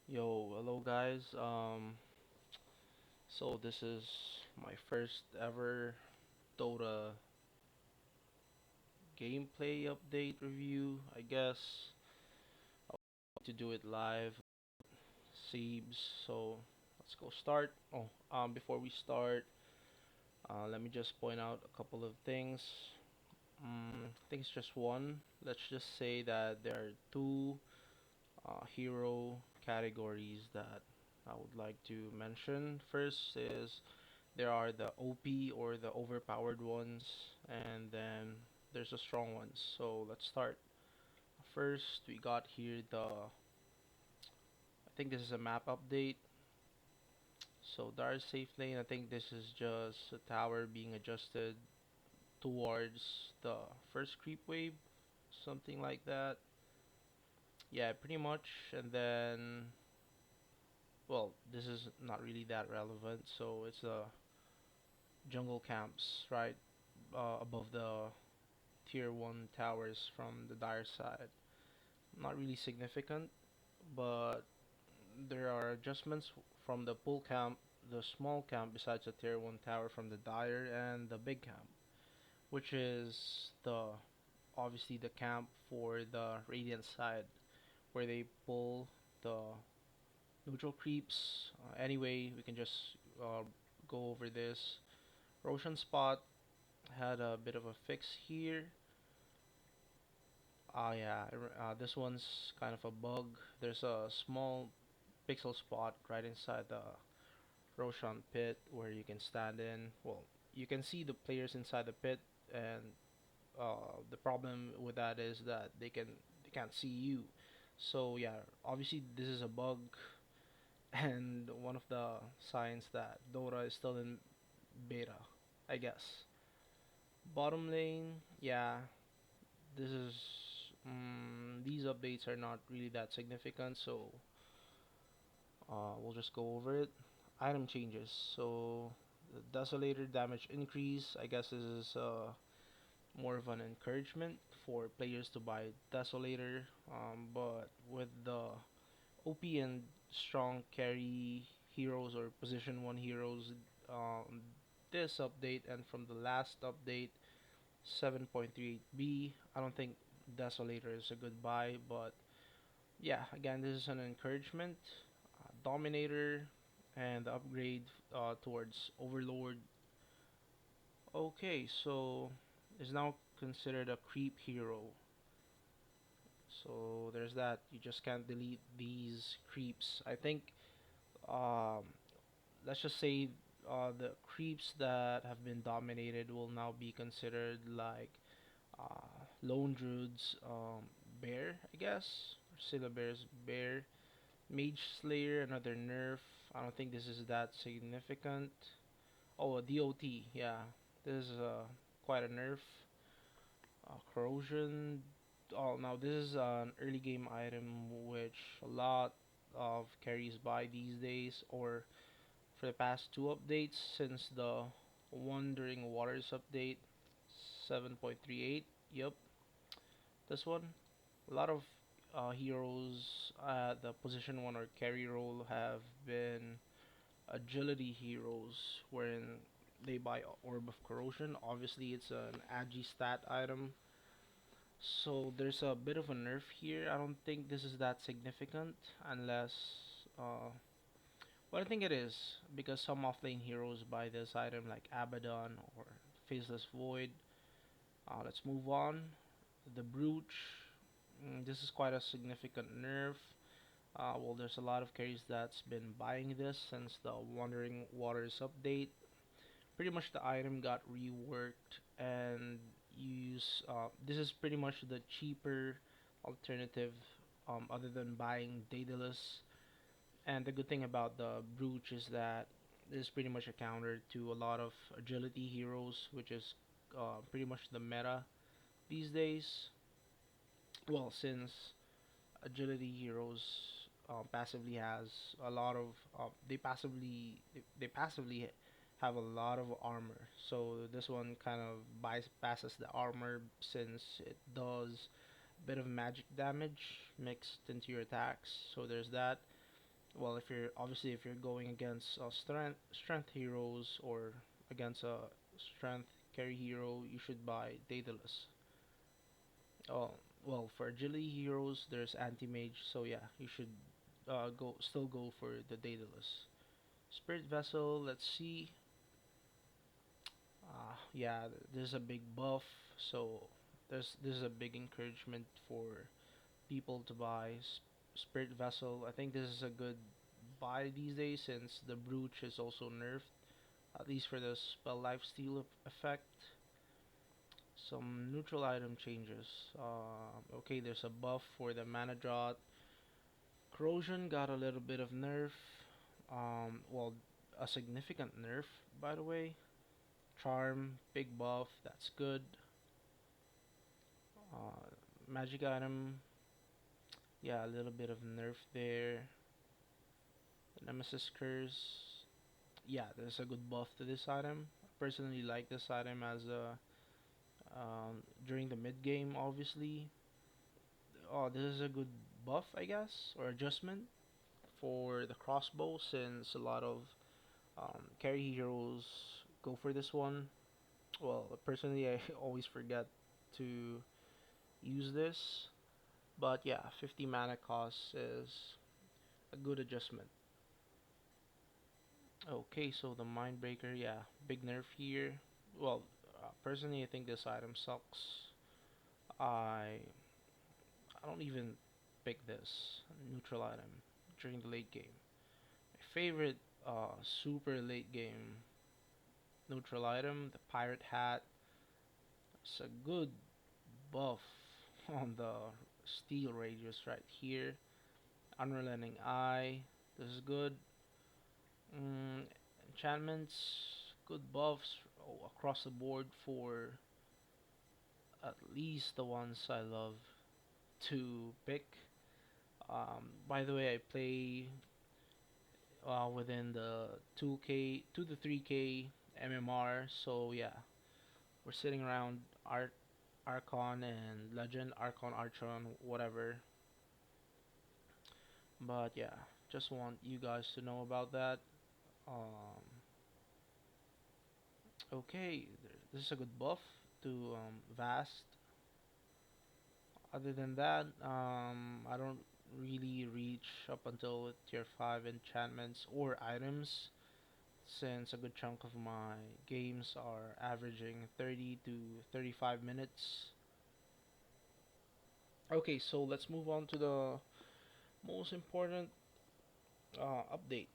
Yo, hello guys. So this is my first ever Dota gameplay update review. I guess I'll to do it live, Siebes. So let's go start. Before we start, let me just point out a couple of things. I think it's just one. Let's just say that there are two hero categories that I would like to mention. First is there are the OP or the overpowered ones, and then there's the strong ones. So let's start. First, we got here I think this is a map update. So Dar's safe lane, I think this is just a tower being adjusted towards the first creep wave, something like that. Yeah, pretty much. And then, well, this is not really that relevant. So it's jungle camps, right, above the tier 1 towers from the dire side. Not really significant, but there are adjustments from the pool camp, the small camp besides the tier 1 tower from the dire, and the big camp, which is the obviously the camp for the radiant side, where they pull the neutral creeps. Anyway, we can just uh, go over this. Roshan spot had a bit of a fix here. Yeah, this one's kind of a bug. There's a small pixel spot right inside the Roshan pit where you can stand in. Well, you can see the players inside the pit, and the problem with that is that they can't see you. So yeah, obviously this is a bug, and one of the signs that Dota is still in beta, I guess. Bottom lane, yeah, this is these updates are not really that significant, so we'll just go over it. Item changes. So the Desolator damage increase. I guess this is more of an encouragement for players to buy Desolator. But with the OP and strong carry heroes or position 1 heroes, this update and from the last update 7.38B, I don't think Desolator is a good buy, but yeah, again, this is an encouragement. Dominator and the upgrade towards Overlord. Okay, so is now considered a creep hero. So there's that. You just can't delete these creeps. I think um, let's just say the creeps that have been dominated will now be considered like Lone Druid's bear, I guess. Or Syllabear's bear. Mage Slayer, another nerf. I don't think this is that significant. Oh, a DOT, yeah. This is quite a nerf. Corrosion. Oh, now this is an early game item which a lot of carries buy these days, or for the past two updates since the Wandering Waters update 7.38. Yep, this one. A lot of heroes at the position 1 or carry role have been agility heroes wherein they buy Orb of Corrosion. Obviously, it's an agi stat item, so there's a bit of a nerf here. I don't think this is that significant unless, uh, well, I think it is because some offlane heroes buy this item like Abaddon or Faceless Void. Let's move on. The Brooch. This is quite a significant nerf. Well, there's a lot of carries that's been buying this since the Wandering Waters update. Pretty much the item got reworked and use. This is pretty much the cheaper alternative, other than buying Daedalus. And the good thing about the Brooch is that this is pretty much a counter to a lot of agility heroes, which is pretty much the meta these days. Well, since agility heroes passively has a lot of they passively have a lot of armor, so this one kind of bypasses the armor since it does a bit of magic damage mixed into your attacks, so there's that. Well, if you're going against strength heroes or against a strength carry hero, you should buy Daedalus. Oh, well, for agility heroes, there's anti mage, so yeah, you should go for the Daedalus. Spirit vessel, let's see. Yeah, there's a big buff, so there's a big encouragement for people to buy Spirit Vessel. I think this is a good buy these days since the Brooch is also nerfed, at least for the spell lifesteal effect. Some neutral item changes. Okay, there's a buff for the mana drought. Corrosion got a little bit of nerf. Well, a significant nerf, by the way. Charm, big buff, that's good. Magic item, yeah, a little bit of nerf there. Nemesis Curse, yeah, there's a good buff to this item. I personally like this item as a during the mid game. Obviously, oh, this is a good buff, I guess, or adjustment for the crossbow since a lot of carry heroes go for this one. Well, personally, I always forget to use this, but yeah, 50 mana cost is a good adjustment. Okay, so the Mindbreaker, yeah, big nerf here. Well, personally, I think this item sucks. I I don't even pick this neutral item during the late game. My favorite super late game neutral item, the Pirate Hat. It's a good buff on the Steel Radius right here. Unrelenting Eye, this is good. Mm, enchantments, good buffs across the board for at least the ones I love to pick. By the way, I play within the 2K, 2 to 3K MMR, so yeah, we're sitting around Archon and Legend, Archon, Archon, whatever. But yeah, just want you guys to know about that. Um, okay, this is a good buff to Vast. Other than that, I don't really reach up until tier 5 enchantments or items since a good chunk of my games are averaging 30 to 35 minutes. Okay, so let's move on to the most important update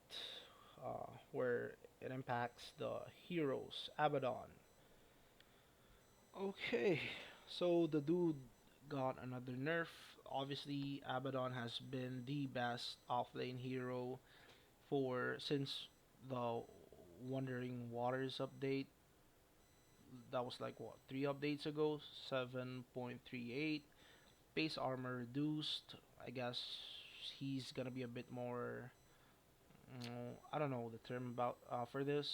where it impacts the heroes, Abaddon. Okay, so the dude got another nerf. Obviously, Abaddon has been the best offlane hero for since the Wandering Waters update. That was like what 3 updates ago, 7.38. Base armor reduced. I guess he's gonna be a bit more. I don't know the term about for this.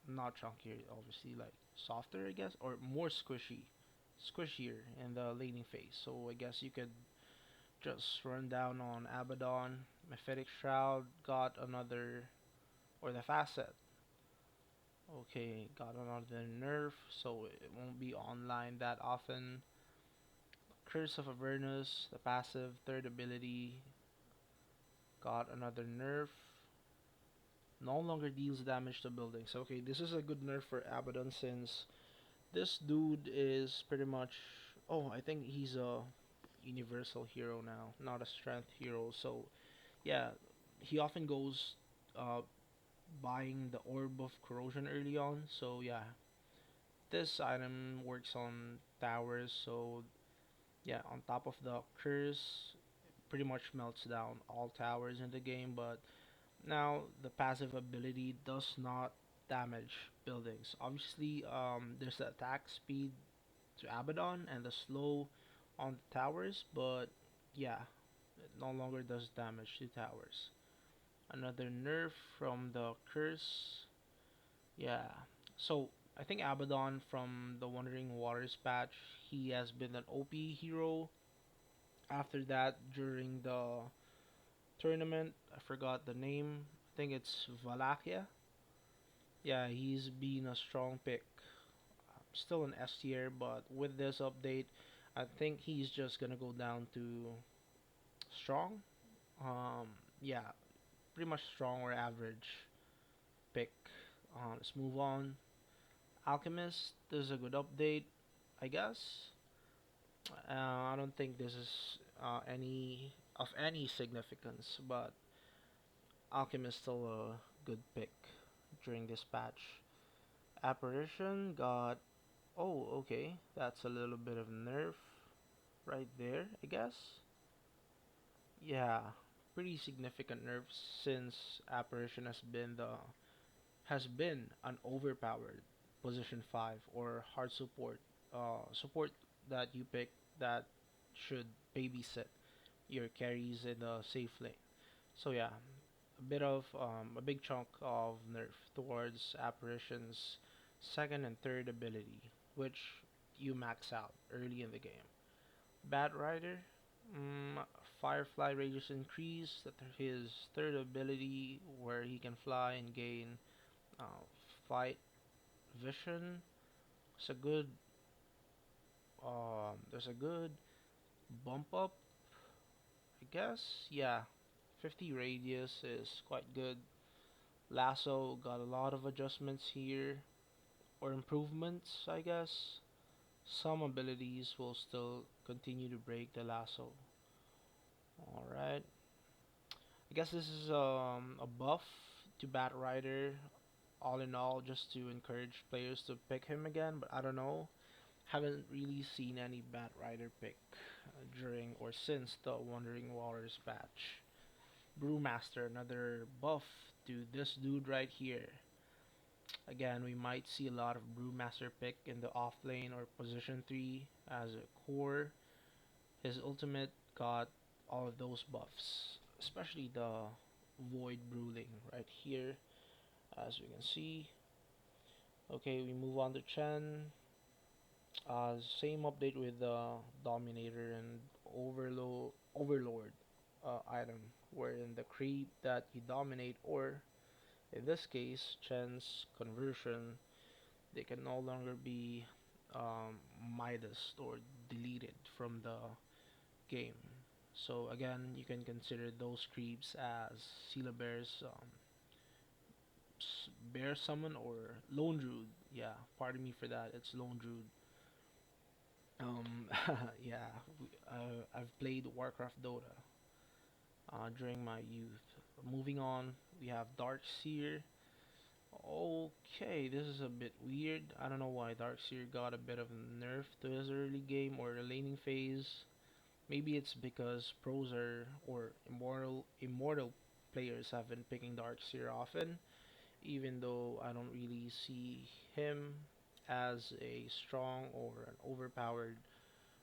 Not chunkier, obviously, like softer, I guess, or more squishier in the laning phase. So I guess you could just run down on Abaddon. Mephitic Shroud got another, or the facet. Okay, got another nerf, so it won't be online that often. Curse of Avernus, the passive third ability, got another nerf. No longer deals damage to buildings. Okay, this is a good nerf for Abaddon since this dude is pretty much. Oh, I think he's a universal hero now, not a strength hero. So yeah, he often goes uh, buying the Orb of Corrosion early on. So yeah, this item works on towers. So yeah, on top of the curse, pretty much melts down all towers in the game. But now the passive ability does not damage buildings. Obviously, there's the attack speed to Abaddon and the slow on the towers, but yeah, it no longer does damage to towers. Another nerf from the curse. Yeah. So I think Abaddon from the Wandering Waters patch, he has been an OP hero. After that, during the tournament. I forgot the name. I think it's Valakia. Yeah, he's been a strong pick. Still an S tier, but with this update, I think he's just gonna go down to strong. Um, yeah, pretty much strong or average pick. Let's move on. Alchemist, this is a good update, I guess. I don't think this is any of any significance, but Alchemist still a good pick during this patch. Apparition got, oh, okay, that's a little bit of nerf right there, I guess. Yeah, pretty significant nerf since Apparition has been an overpowered position 5 or hard support that you pick that should babysit your carries in the safe lane. So yeah, a big chunk of nerf towards Apparition's second and third ability, which you max out early in the game. Bat Rider, Firefly radius increase. His third ability, where he can fly and gain uh, fight vision. It's a good. There's a good bump up, I guess. Yeah, 50 radius is quite good. Lasso got a lot of adjustments here, or improvements, I guess. Some abilities will still continue to break the lasso. Alright. I guess this is a buff to Bat Rider, all in all, just to encourage players to pick him again, but I don't know. Haven't really seen any Bat Rider pick during or since the Wandering Waters patch. Brewmaster, another buff to this dude right here. Again, we might see a lot of Brewmaster pick in the off lane or position 3 as a core. His ultimate got all of those buffs, especially the Void Bruling right here, as we can see. Okay, we move on to Chen. Same update with the Dominator and Overlord item, wherein the creep that you dominate, or in this case, Chen's conversion, they can no longer be Midas or deleted from the game. So again, you can consider those creeps as Sela Bear's Bear Summon or Lone Druid. Yeah, pardon me for that. It's Lone Druid. Yeah, I've played Warcraft Dota during my youth. Moving on, we have Darkseer. Okay, this is a bit weird. I don't know why Darkseer got a bit of a nerf to his early game or the laning phase. Maybe it's because pros are or immortal players have been picking Darkseer often, even though I don't really see him as a strong or an overpowered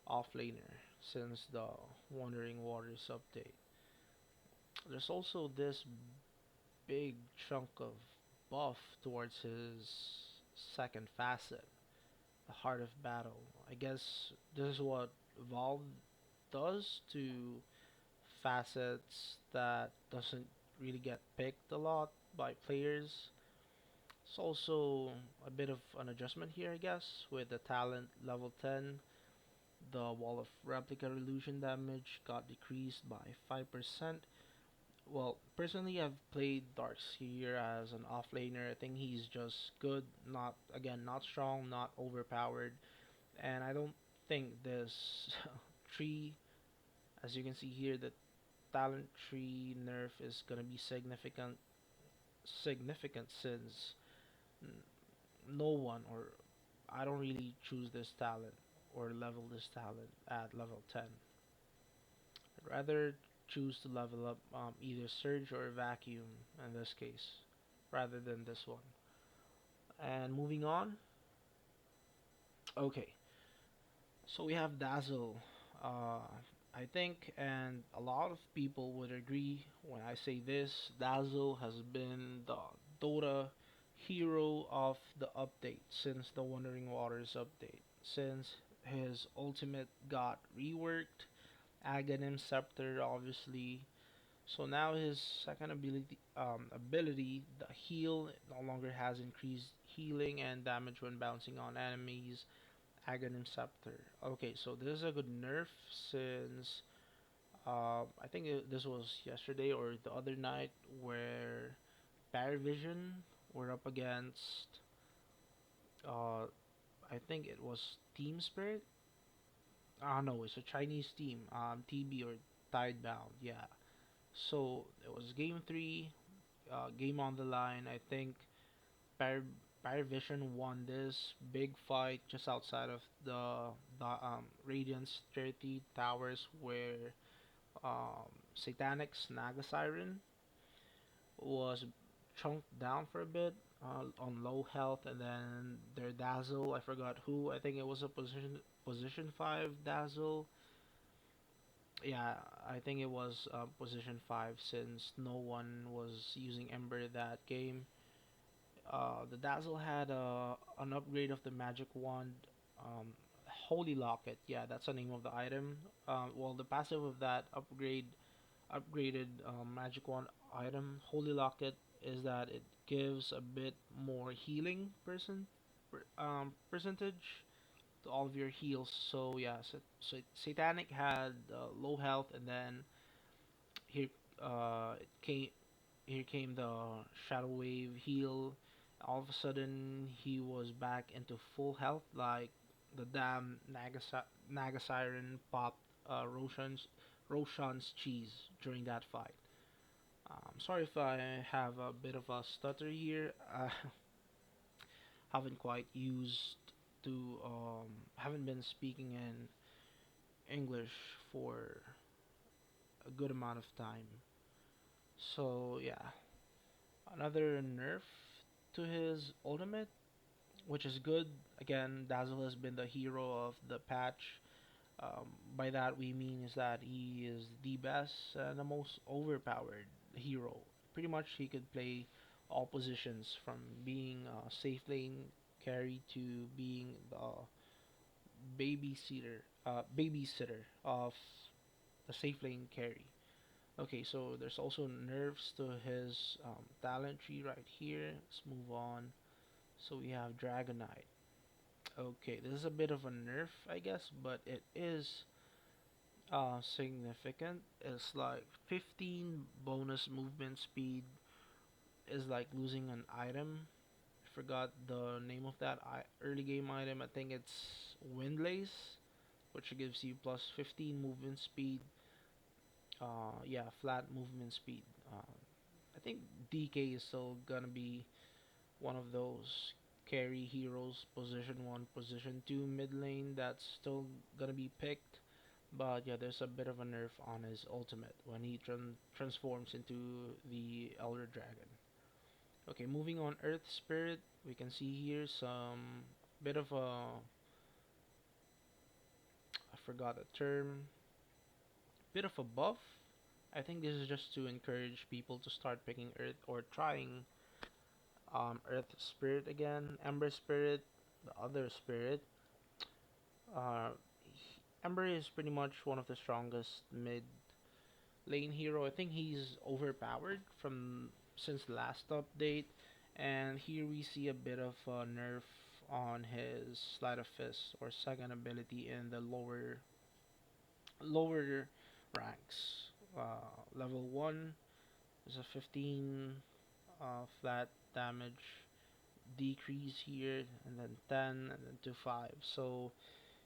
offlaner since the Wandering Waters update. There's also this big chunk of buff towards his second facet, the Heart of Battle. I guess this is what Valve does to facets that doesn't really get picked a lot by players. It's also a bit of an adjustment here, I guess, with the talent level 10. The wall of replica illusion damage got decreased by 5%. Well, personally, I've played Darkseer as an offlaner. I think he's just good, not again, not strong, not overpowered, and I don't think this tree, as you can see here, the talent tree nerf is gonna be significant since no one or I don't really choose this talent or level this talent at level 10. I'd rather choose to level up either Surge or Vacuum in this case, rather than this one. And moving on, okay, so we have Dazzle. Uh, I think, and a lot of people would agree when I say this, Dazzle has been the Dota hero of the update since the Wandering Waters update. Since his ultimate got reworked, Aghanim Scepter obviously, So now his second ability, the heal, no longer has increased healing and damage when bouncing on enemies. Aghanim Scepter. Okay, so this is a good nerf since I think this was yesterday or the other night where Paravision were up against uh, I think it was Team Spirit. Ah no, it's a Chinese team, TB or Tidebound. Yeah. So it was game three, game on the line. I think Par Paravision won this big fight just outside of the Radiance 30 towers where Satanic's Naga Siren was chunked down for a bit on low health, and then their Dazzle, I forgot who. I think it was a position five Dazzle. Yeah, I think it was position five since no one was using Ember that game. The Dazzle had an upgrade of the magic wand, um, Holy Locket. Yeah, that's the name of the item. Well, the passive of that upgraded magic wand item, Holy Locket, is that it gives a bit more healing percentage to all of your heals. So yeah, so Satanic had low health, and then here it came here came the Shadow Wave heal. All of a sudden, he was back into full health, like the damn Naga Siren popped Roshan's cheese during that fight. Sorry if I have a bit of a stutter here. I haven't quite used to haven't been speaking in English for a good amount of time. So yeah, another nerf to his ultimate, which is good. Again, Dazzle has been the hero of the patch. By that we mean is that he is the best and the most overpowered hero. Pretty much he could play all positions from being safe lane carry to being the babysitter of the safe lane carry. Okay, so there's also nerfs to his talent tree right here. Let's move on. So we have Dragonite. Okay, this is a bit of a nerf, I guess, but it is significant. It's like 15 bonus movement speed is like losing an item. I forgot the name of that early game item. I think it's Windlace, which gives you plus 15 movement speed. Yeah, flat movement speed. I think DK is still gonna be one of those carry heroes, position 1, position 2 mid lane that's still gonna be picked. But yeah, there's a bit of a nerf on his ultimate when he transforms into the Elder Dragon. Okay, moving on Earth Spirit, we can see here some bit of a, I forgot the term, bit of a buff. I think this is just to encourage people to start picking Earth or trying Earth Spirit again, Ember Spirit, the other Spirit. Uh, Ember is pretty much one of the strongest mid lane hero. I think he's overpowered from since the last update, and here we see a bit of a nerf on his Sleight of Fist or second ability in the lower ranks. Level 1 is a 15 flat damage decrease here, and then 10, and then to 5. So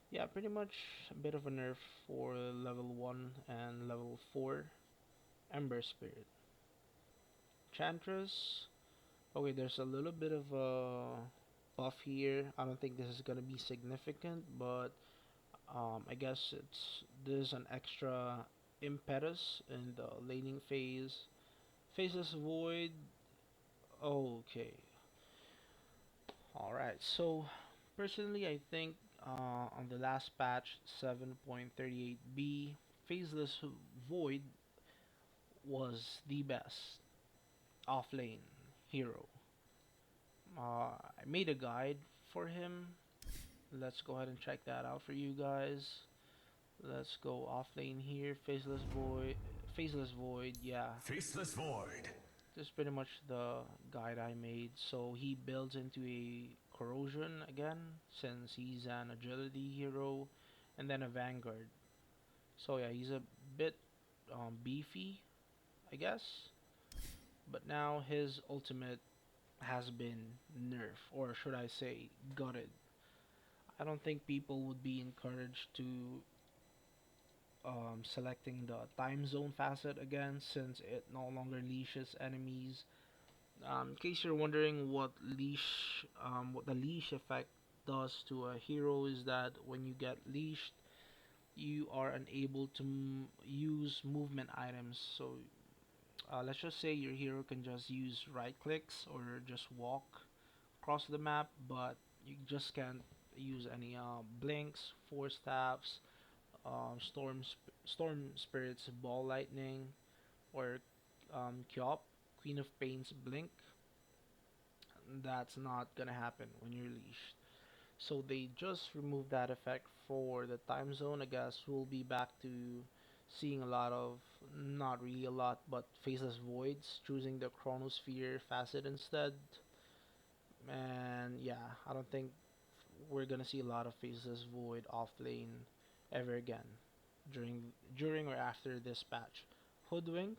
yeah, pretty much a bit of a nerf for level 1 and level 4 Ember Spirit. Chantress. Okay, there's a little bit of a buff here. I don't think this is gonna be significant, but I guess it's there's an extra impetus in the laning phase. Faceless Void. Okay, all right. So personally, I think on the last patch 7.38b, Faceless Void was the best off lane hero. I made a guide for him. Let's go ahead and check that out for you guys. Let's go off lane here. Faceless Void, yeah. Faceless Void. This is pretty much the guide I made. So he builds into a corrosion again, since he's an agility hero, and then a vanguard. So yeah, he's a bit beefy, I guess. But now his ultimate has been nerfed, or should I say, gutted. I don't think people would be encouraged to selecting the time zone facet again, since it no longer leashes enemies. In case you're wondering what the leash effect does to a hero, is that when you get leashed, you are unable to use movement items. So let's just say your hero can just use right clicks or just walk across the map, but you just can't use any blinks, force staffs, storm spirits, ball lightning, or Kyop, Queen of Pain's blink. That's not gonna happen when you're leashed. So they just removed that effect for the time zone. I guess we'll be back to seeing a lot of, not really a lot, but faceless voids, choosing the chronosphere facet instead. And yeah, I don't think we're gonna see a lot of faceless void off lane ever again during during or after this patch. Hoodwink.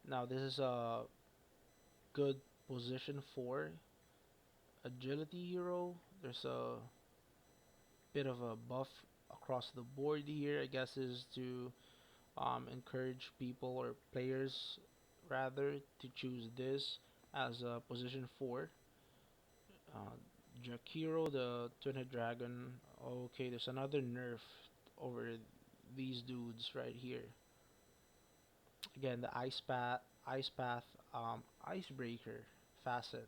Now this is a good position for agility hero. There's a bit of a buff across the board here. I guess is to encourage people or players rather to choose this as a position 4. Uh, Jakiro, the Twin-Head Dragon. Okay, there's another nerf over these dudes right here. Again, the Ice Path, Icebreaker facet.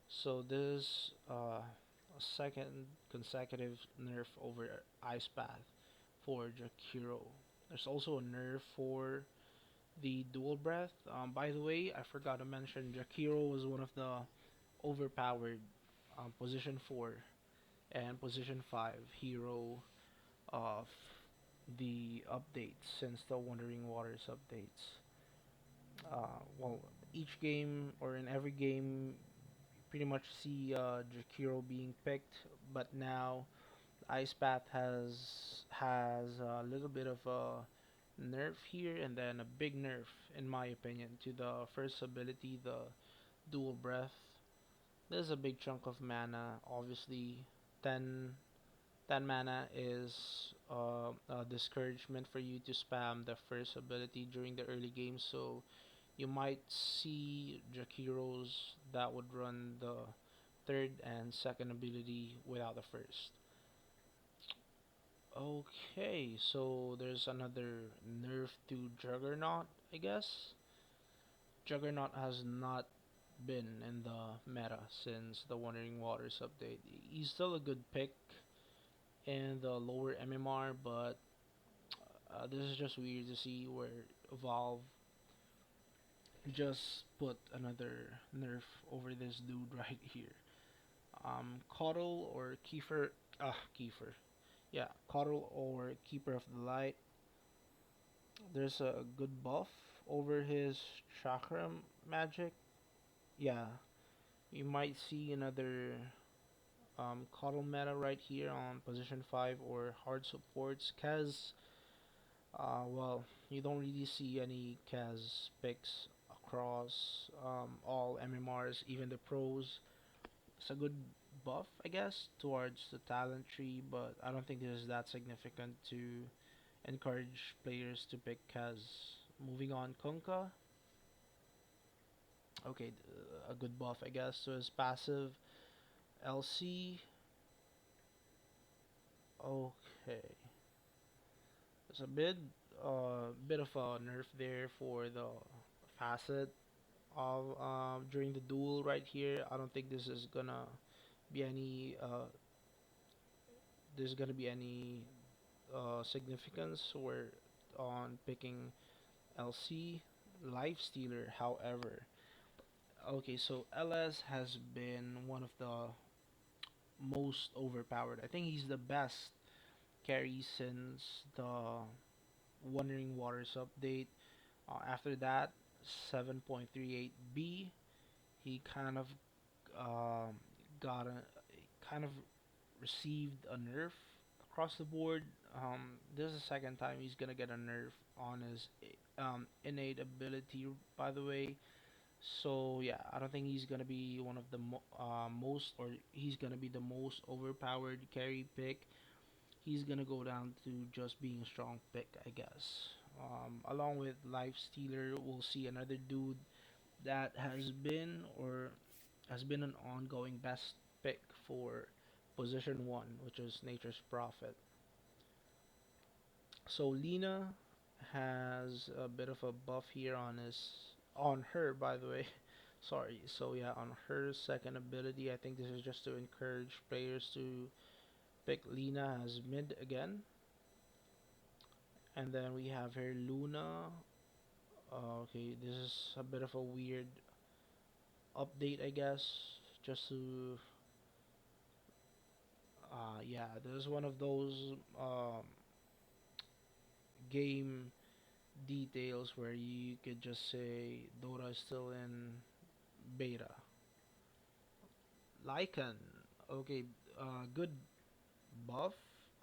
So this a second consecutive nerf over Ice Path for Jakiro. There's also a nerf for the Dual Breath. By the way, I forgot to mention Jakiro was one of the overpowered position 4 and position 5 hero of the updates since the Wandering Waters updates. Well, each game or in every game, pretty much see Jakiro being picked, but now Ice Path has a little bit of a nerf here and then a big nerf, in my opinion, to the first ability, the Dual Breath. There's a big chunk of mana. Obviously, 10, 10 mana is a discouragement for you to spam the first ability during the early game. So you might see Jakiros that would run the third and second ability without the first. Okay, so there's another nerf to Juggernaut, I guess. Juggernaut has not been in the meta since the Wandering Waters update. He's still a good pick in the lower MMR, but this is just weird to see where Valve just put another nerf over this dude right here. Coddle or Kiefer, Kiefer. Yeah, Coddle or Keeper of the Light. There's a good buff over his chakra magic. Yeah, you might see another Coddle meta right here on position 5 or hard supports. Kaz, well, you don't really see any Kaz picks across all MMRs, even the pros. It's a good buff, I guess, towards the talent tree, but I don't think this is that significant to encourage players to pick Kaz. Moving on, Kunkka. Okay, a good buff, I guess, to his passive. LC. Okay. There's a bit of a nerf there for the facet of during the duel right here. I don't think this is gonna be any there's gonna be any significance or on picking LC. Life Stealer, however. Okay, so LS has been one of the most overpowered. I think he's the best carry since the Wandering Waters update. After that, 7.38b, he um, got a kind of received a nerf across the board. This is the second time he's gonna get a nerf on his innate ability, by the way. So yeah, I don't think he's gonna be one of the most, or he's gonna be the most overpowered carry pick. He's gonna go down to just being a strong pick, I guess. Along with Life Stealer, we'll see another dude that has been an ongoing best pick for position one, which is Nature's Prophet. So Lena has a bit of a buff here on her, by the way. Sorry. So yeah, on her second ability, I think this is just to encourage players to pick Lena as mid again. And then we have here Luna. Okay, this is a bit of a weird update, I guess. Just to yeah, this is one of those game details where you could just say Dota is still in beta. Lycan, okay, good buff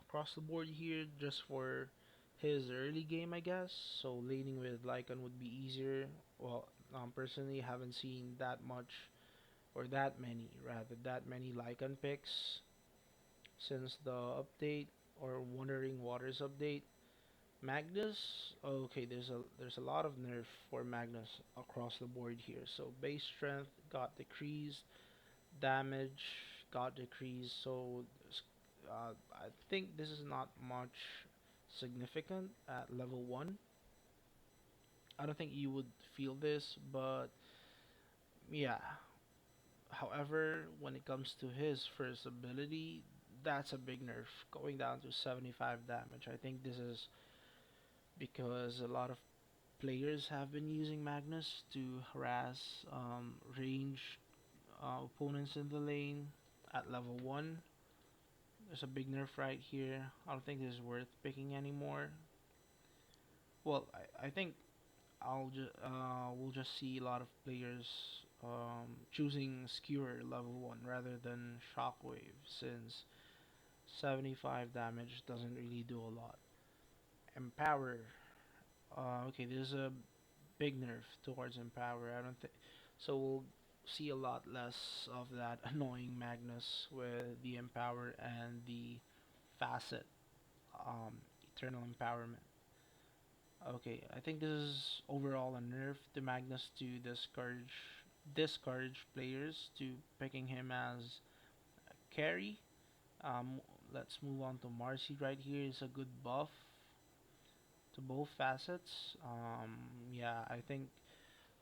across the board here just for his early game, I guess. So laning with Lycan would be easier. Well, personally, haven't seen that much or that many, rather, that many Lycan picks since the update or Wandering Waters update. Magnus, okay, there's a lot of nerf for Magnus across the board here. So base strength got decreased, damage got decreased. So I think this is not much significant at level one. I don't think you would feel this, but yeah. However, when it comes to his first ability, that's a big nerf, going down to 75 damage. I think this is because a lot of players have been using Magnus to harass range opponents in the lane at level 1. There's a big nerf right here. I don't think this is worth picking anymore. Well, I think we'll just see a lot of players choosing Skewer level 1 rather than Shockwave, since 75 damage doesn't really do a lot. Empower. Okay, there's a big nerf towards Empower. I don't think so. We'll see a lot less of that annoying Magnus with the Empower and the Facet um, Eternal Empowerment. Okay, I think this is overall a nerf to Magnus to discourage players to picking him as a carry. Um, let's move on to Marcy right here. Is a good buff to both facets. Yeah, I think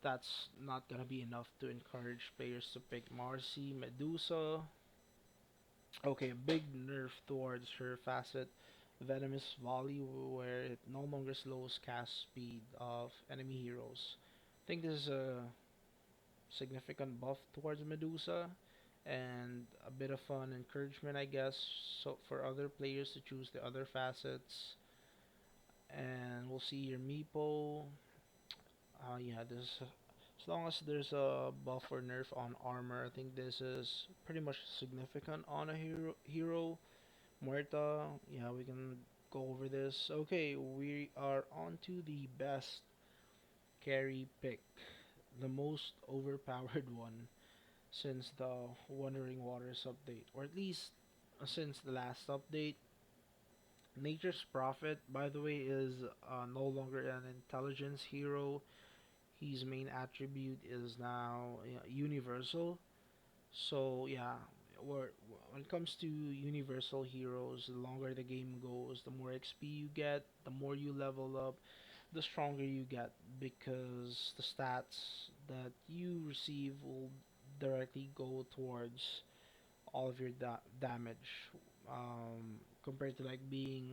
that's not gonna be enough to encourage players to pick Marcy. Medusa, okay, big nerf towards her facet Venomous Volley, where it no longer slows cast speed of enemy heroes. I think this is a significant buff towards Medusa and a bit of an encouragement, I guess, so for other players to choose the other facets. And we'll see your Meepo. Yeah, this as long as there's a buff or nerf on armor, I think this is pretty much significant on a hero. Muerta, yeah, we can go over this. Okay, we are on to the best carry pick, the most overpowered one since the Wandering Waters update, or at least since the last update. Nature's Prophet, by the way, is no longer an intelligence hero. His main attribute is now universal. So yeah, when it comes to universal heroes, the longer the game goes, the more XP you get, the more you level up, the stronger you get, because the stats that you receive will directly go towards all of your damage. Compared to like being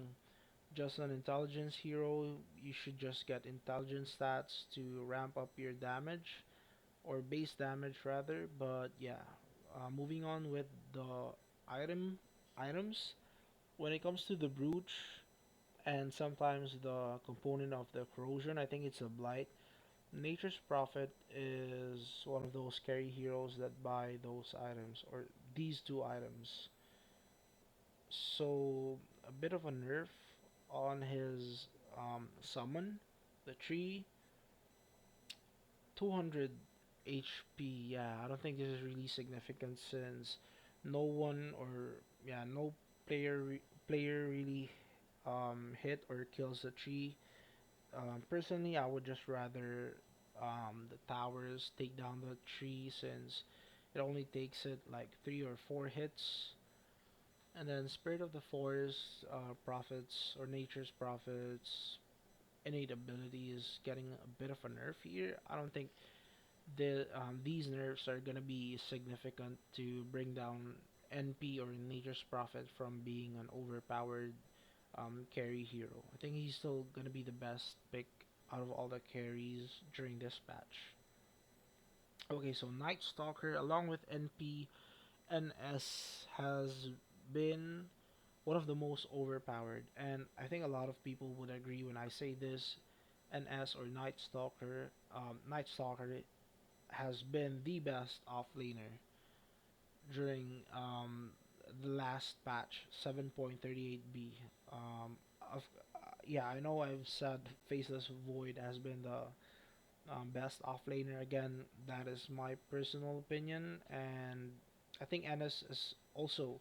just an intelligence hero, you should just get intelligence stats to ramp up your damage or base damage rather. But yeah, moving on with the items. When it comes to the brooch, and sometimes the component of the corrosion. I think it's a blight. Nature's Prophet is one of those carry heroes that buy those items or these two items. So a bit of a nerf on his summon, the tree, 200 HP. Yeah, I don't think this is really significant since no one or yeah no player really hit or kills the tree. Personally, I would just rather the towers take down the tree since it only takes it like 3 or 4 hits. And then Spirit of the Forest, Prophets or Nature's Prophets, innate ability is getting a bit of a nerf here. I don't think these nerfs are gonna be significant to bring down NP or Nature's Prophet from being an overpowered carry hero. I think he's still gonna be the best pick out of all the carries during this patch. Okay, so Night Stalker along with NP, NS has been one of the most overpowered, and I think a lot of people would agree when I say this. NS or Night Stalker has been the best offlaner during the last patch 7.38b. Of, yeah, I know I've said Faceless Void has been the best offlaner. Again, that is my personal opinion, and I think Ennis is also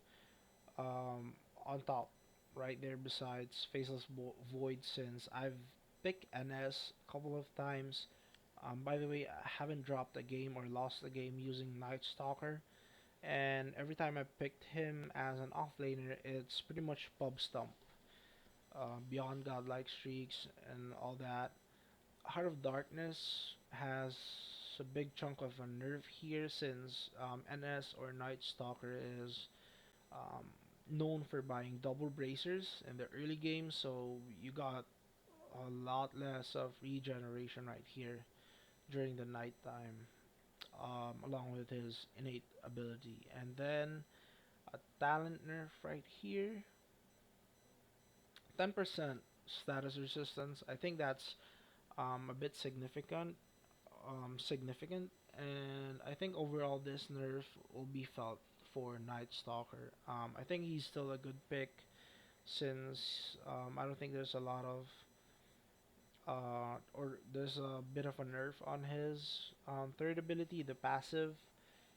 on top, right there besides Faceless Void since I've picked NS a couple of times. By the way, I haven't dropped a game or lost a game using Night Stalker, and every time I picked him as an offlaner, it's pretty much pub stomp, beyond godlike streaks and all that. Heart of Darkness has a big chunk of a nerf here since NS or Night Stalker is um, known for buying double bracers in the early game, so you got a lot less of regeneration right here during the nighttime, along with his innate ability. And then a talent nerf right here, 10% status resistance. I think that's a bit significant, and I think overall this nerf will be felt for Night Stalker. I think he's still a good pick since I don't think there's a lot of or there's a bit of a nerf on his third ability, the passive,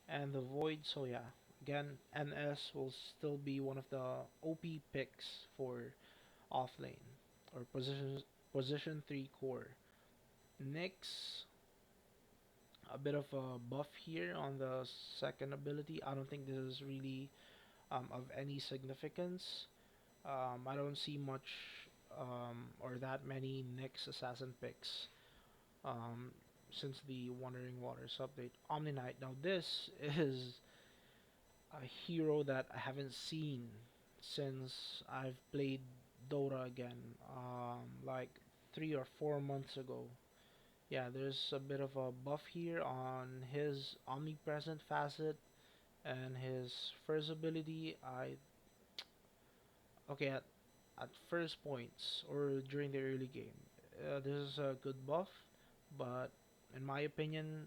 and the void. So yeah, again, NS will still be one of the OP picks for off lane or position 3 core. Nyx, a bit of a buff here on the second ability. I don't think this is really of any significance. I don't see much or that many Nyx assassin picks um, since the Wandering Waters update. Omni Knight. Now this is a hero that I haven't seen since I've played Dota again, like 3 or 4 months ago. Yeah, there's a bit of a buff here on his omnipresent facet and his first ability. I okay at first points or during the early game. This is a good buff, but in my opinion,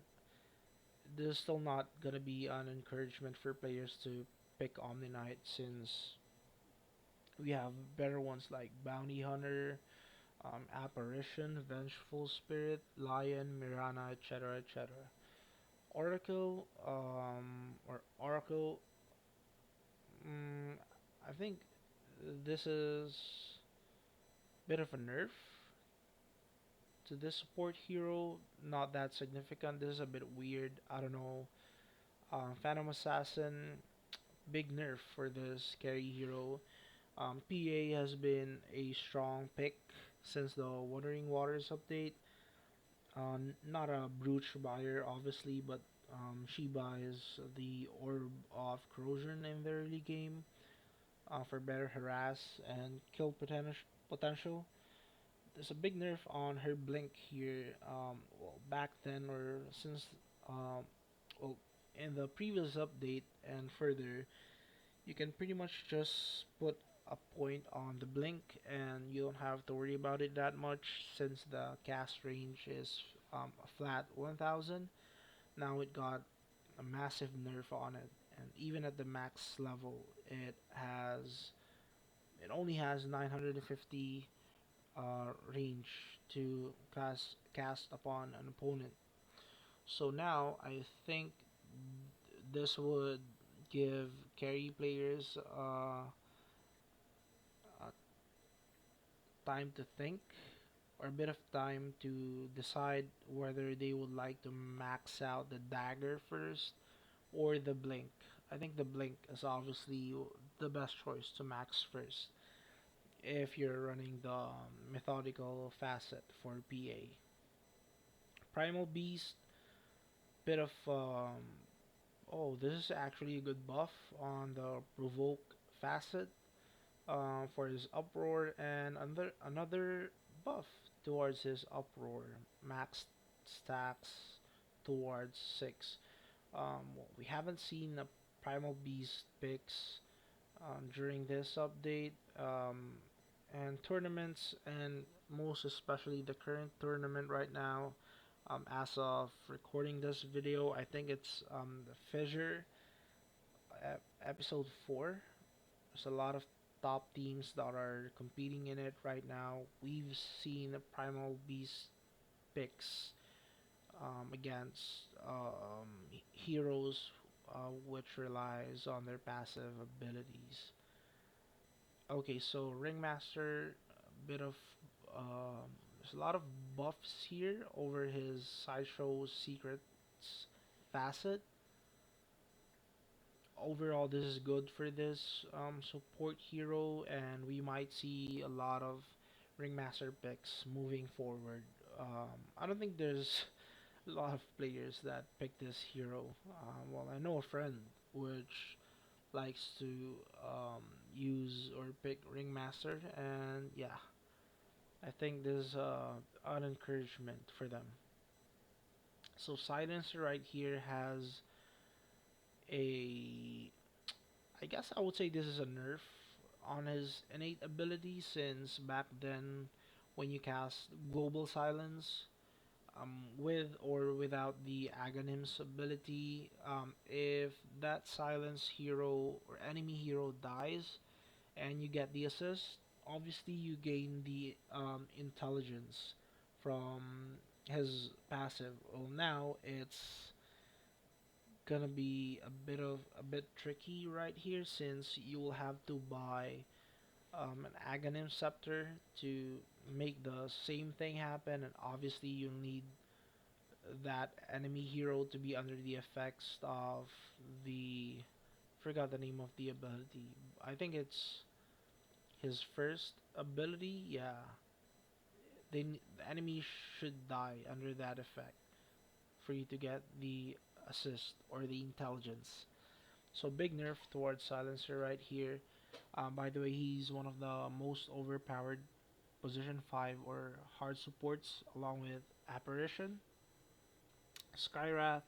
this is still not gonna be an encouragement for players to pick Omni Knight since we have better ones like Bounty Hunter, Apparition, Vengeful Spirit, Lion, Mirana, etc., etc. Oracle, or Oracle, I think this is a bit of a nerf to this support hero. Not that significant. This is a bit weird. I don't know. Phantom Assassin, big nerf for this carry hero. PA has been a strong pick since the Wandering Waters update. Not a brute buyer, obviously, but she buys the Orb of Corrosion in the early game for better harass and kill potential. There's a big nerf on her blink here. Well, back then or since um, well, in the previous update and further, you can pretty much just put a point on the blink, and you don't have to worry about it that much since the cast range is a flat 1000. Now it got a massive nerf on it, and even at the max level, it only has 950 range to cast upon an opponent. So now I think this would give carry players uh, time to think or a bit of time to decide whether they would like to max out the dagger first or the blink. I think the blink is obviously the best choice to max first if you're running the methodical facet for PA. Primal Beast, bit of oh, this is actually a good buff on the provoke facet for his uproar, and another buff towards his uproar. Max stacks towards 6. We haven't seen a Primal Beast picks during this update, and tournaments, and most especially the current tournament right now. As of recording this video, I think it's the Fissure episode 4. There's a lot of top teams that are competing in it right now. We've seen Primal Beast picks against heroes which relies on their passive abilities. Okay, so Ringmaster, a bit of there's a lot of buffs here over his Sideshow Secrets facet. Overall, this is good for this support hero, and we might see a lot of Ringmaster picks moving forward. I don't think there's a lot of players that pick this hero. Well, I know a friend which likes to use or pick Ringmaster, and yeah, I think this is an encouragement for them. So Silencer right here has a, I guess I would say this is a nerf on his innate ability, since back then when you cast Global Silence, with or without the Aghanim's ability, if that silence hero or enemy hero dies and you get the assist, obviously you gain the intelligence from his passive. Well, now it's gonna be a bit tricky right here, since you will have to buy an Aghanim scepter to make the same thing happen, and obviously you need that enemy hero to be under the effects of the, forgot the name of the ability. I think it's his first ability. Yeah, the enemy should die under that effect for you to get the assist or the intelligence. So big nerf towards Silencer right here. By the way, he's one of the most overpowered position 5 or hard supports, along with Apparition. Skyrath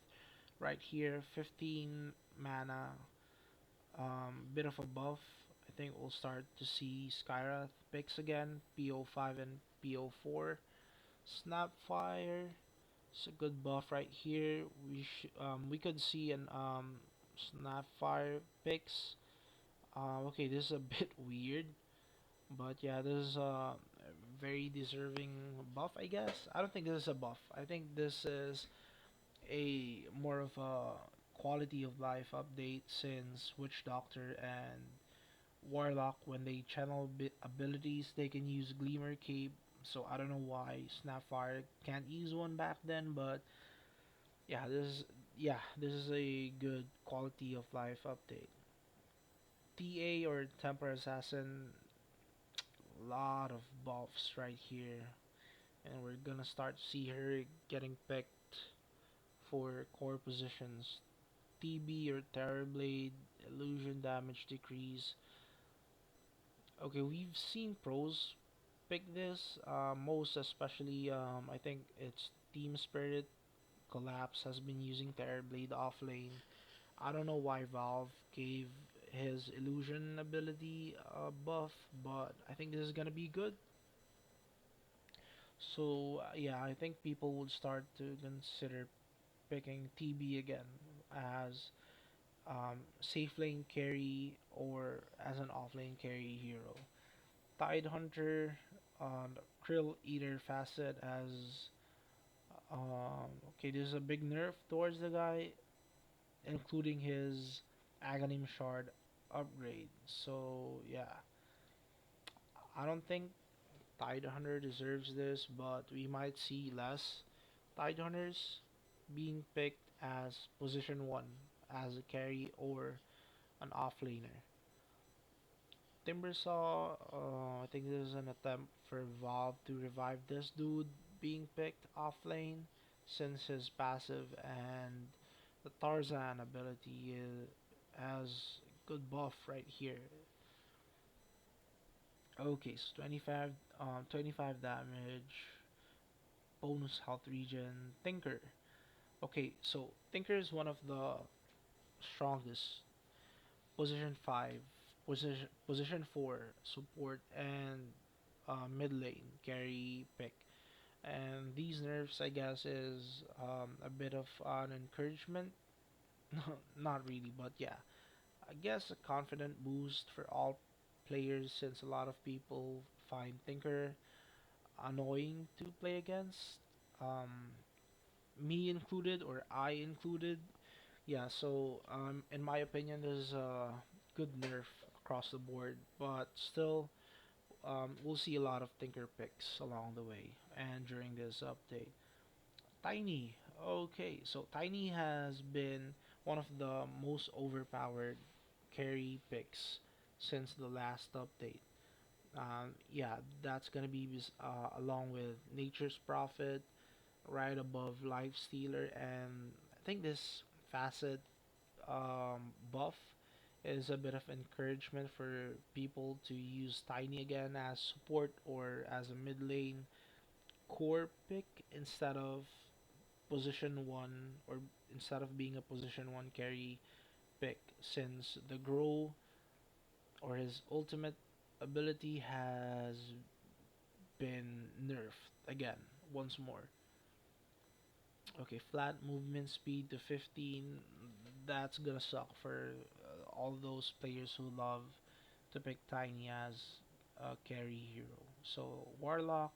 right here, 15 mana, bit of a buff. I think we'll start to see Skyrath picks again, PO5 and PO4. Snapfire, it's a good buff right here. We could see an Snapfire picks. Okay, this is a bit weird, but yeah, this is a very deserving buff, I guess. I don't think this is a buff. I think this is a more of a quality of life update, since Witch Doctor and Warlock, when they channel abilities, they can use Gleamer Cape. So I don't know why Snapfire can't use one back then, but yeah, this is a good quality of life update. TA or Temper Assassin, lot of buffs right here, and we're gonna start to see her getting picked for core positions. TB or Terrorblade, illusion damage decrease. Okay, we've seen pros pick this, most especially, I think it's Team Spirit. Collapse has been using Terrorblade off lane. I don't know why Valve gave his illusion ability buff, but I think this is gonna be good. So yeah, I think people would start to consider picking TB again as safe lane carry or as an off lane carry hero. Tide Hunter, Krill Eater Facet as okay. There's a big nerf towards the guy, including his Aghanim Shard upgrade. So yeah, I don't think Tide Hunter deserves this, but we might see less Tide Hunters being picked as position 1 as a carry or an offlaner. Timbersaw, I think this is an attempt for Valve to revive this dude being picked off lane since his passive and the Tarzan ability has good buff right here. Okay, so 25 damage, bonus health regen, Tinker. Okay, so Tinker is one of the strongest position 5, position 4 support and mid lane carry pick. And these nerfs, I guess, is a bit of an encouragement. Not really, but yeah, I guess a confident boost for all players since a lot of people find Tinker annoying to play against. Um, Me included, or I included. Yeah, so in my opinion, this is a good nerf across the board, but still, we'll see a lot of Tinker picks along the way and during this update. Tiny. Okay, so Tiny has been one of the most overpowered carry picks since the last update. Yeah, that's gonna be along with Nature's Prophet, right above Life Stealer, and I think this facet buff is a bit of encouragement for people to use Tiny again as support or as a mid lane core pick instead of position 1, or instead of being a position 1 carry pick, since the grow or his ultimate ability has been nerfed again once more. Okay, flat movement speed to 15. That's gonna suck for all those players who love to pick Tiny as a carry hero. So Warlock,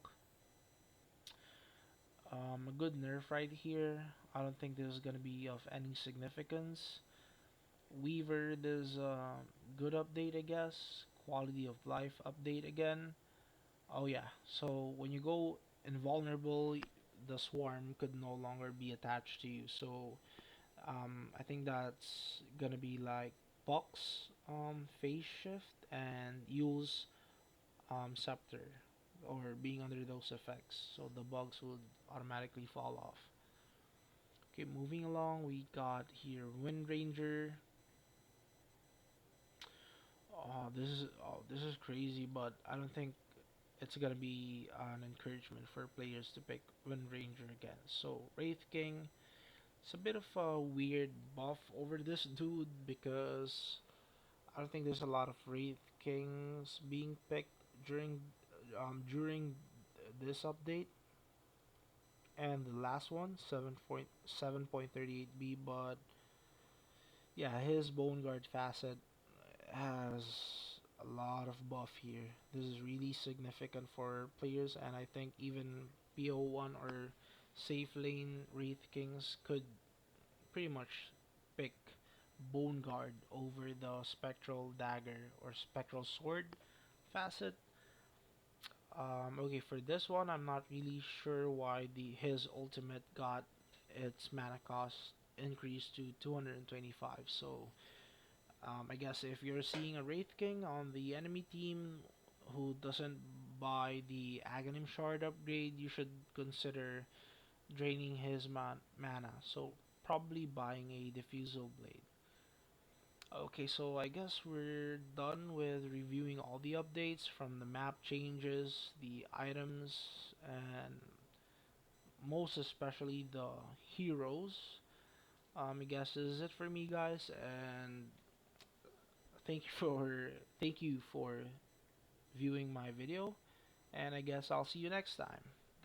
a good nerf right here. I don't think this is gonna be of any significance. Weaver, there's a good update, I guess. Quality of life update again. Oh yeah, so when you go invulnerable, the swarm could no longer be attached to you. So I think that's gonna be like Box phase shift and use scepter or being under those effects, so the bugs would automatically fall off. Okay, moving along, we got here Wind Ranger. This is crazy, but I don't think it's gonna be an encouragement for players to pick Wind Ranger again. So Wraith King, it's a bit of a weird buff over this dude because I don't think there's a lot of Wraith Kings being picked during this update and the last one 7.38b, but yeah, his Bone Guard facet has a lot of buff here. This is really significant for players, and I think even PO1 or safe lane Wraith Kings could pretty much pick Bone Guard over the Spectral Dagger or Spectral Sword facet. Okay, for this one, I'm not really sure why the his ultimate got its mana cost increased to 225. So I guess if you're seeing a Wraith King on the enemy team who doesn't buy the Aghanim Shard upgrade, you should consider draining his mana. So probably buying a Diffusal Blade. Okay, so I guess we're done with reviewing all the updates from the map changes, the items, and most especially the heroes. I guess this is it for me, guys, and thank you for viewing my video, and I guess I'll see you next time.